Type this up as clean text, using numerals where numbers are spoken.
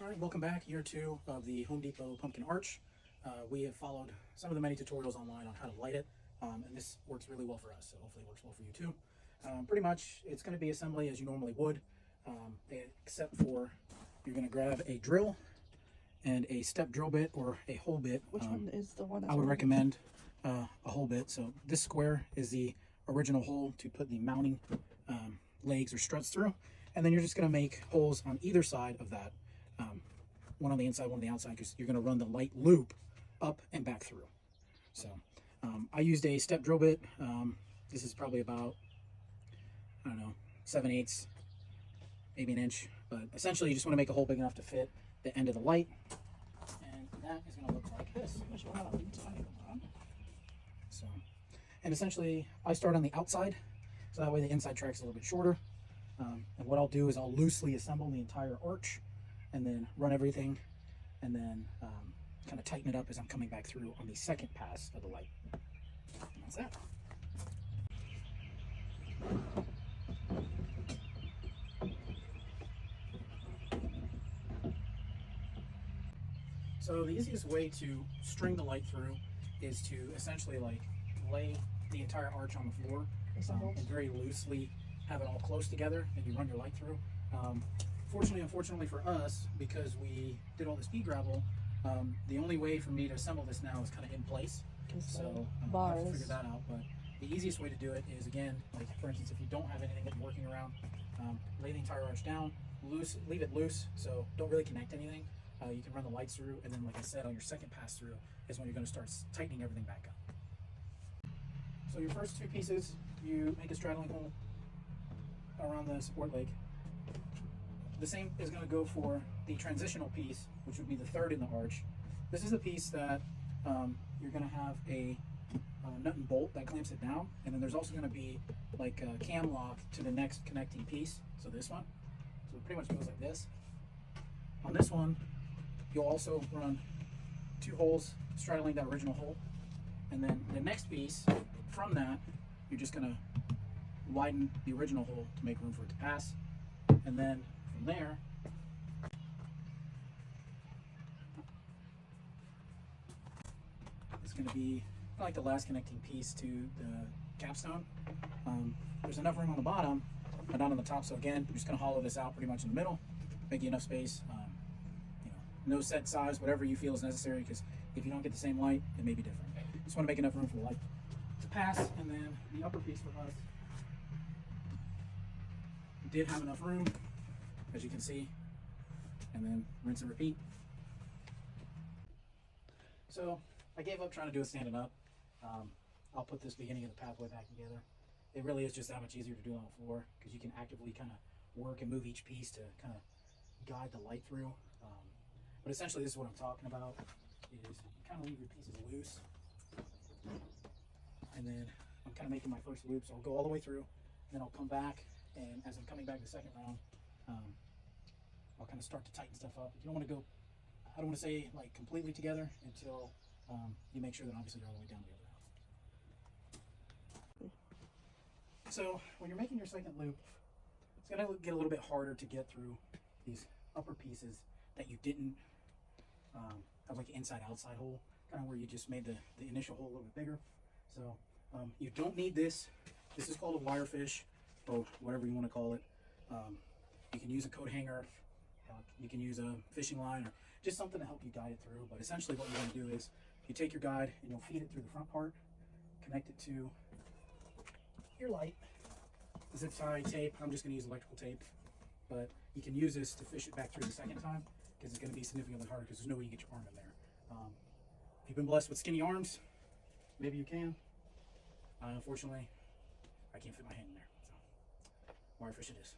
All right, welcome back. Year 2 of the Home Depot pumpkin arch. We have followed some of the many tutorials online on how to light it, and this works really well for us, so hopefully it works well for you too. Pretty much, it's going to be assembly as you normally would, except for you're going to grab a drill and a step drill bit or a hole bit. Which one is the one? I would recommend a hole bit. So this square is the original hole to put the mounting legs or struts through, and then you're just going to make holes on either side of that. One on the inside, one on the outside, because you're going to run the light loop up and back through. So I used a step drill bit. This is probably about, I don't know, 7/8, maybe an inch. But essentially, you just want to make a hole big enough to fit the end of the light. And that is going to look like this. So, and essentially, I start on the outside, so that way the inside track's a little bit shorter. And what I'll do is I'll loosely assemble the entire arch and then run everything and then kind of tighten it up as I'm coming back through on the second pass of the light. And that's that. So the easiest way to string the light through is to essentially like lay the entire arch on the floor and very loosely have it all close together, and you run your light through. Unfortunately for us, because we did all the speed gravel, the only way for me to assemble this now is kind of in place. So I have to figure that out. But the easiest way to do it is, again, like for instance, if you don't have anything that you're working around, lay the entire arch down, leave it loose, so don't really connect anything. You can run the lights through, and then, like I said, on your second pass through is when you're going to start tightening everything back up. So your first two pieces, you make a straddling hole around the support leg. The same is going to go for the transitional piece, which would be the third in the arch. This is a piece that you're going to have a nut and bolt that clamps it down, and then there's also going to be like a cam lock to the next connecting piece. So this one, so it pretty much goes like this. On this one, you'll also run 2 holes straddling that original hole, and then the next piece from that, you're just going to widen the original hole to make room for it to pass, and then from there it's going to be like the last connecting piece to the capstone. There's enough room on the bottom but not on the top, so again, I'm just going to hollow this out pretty much in the middle, making enough space. No set size, whatever you feel is necessary, because if you don't get the same light, it may be different. Just want to make enough room for the light to pass. And then the upper piece for us did have enough room, as you can see, and then rinse and repeat. So I gave up trying to do it standing up. I'll put this beginning of the pathway back together. It really is just that much easier to do on the floor, because you can actively kind of work and move each piece to kind of guide the light through. But essentially, this is what I'm talking about, is you kind of leave your pieces loose. And then I'm kind of making my first loop, so I'll go all the way through, and then I'll come back, and as I'm coming back the second round, I'll kind of start to tighten stuff up. You don't want to go, I don't want to say like completely together until you make sure that obviously you're all the way down the other round. So when you're making your second loop, it's going to get a little bit harder to get through these upper pieces that you didn't have like an inside-outside hole, kind of where you just made the initial hole a little bit bigger. So you don't need this. This is called a wire fish, or whatever you want to call it. You can use a coat hanger, you can use a fishing line, or just something to help you guide it through. But essentially what you want to do is you take your guide and you'll feed it through the front part, connect it to your light. Zip tie tape, I'm just going to use electrical tape, but you can use this to fish it back through the second time, because it's going to be significantly harder, because there's no way you get your arm in there. If you've been blessed with skinny arms, maybe you can. Unfortunately, I can't fit my hand in there, so wire fish it is.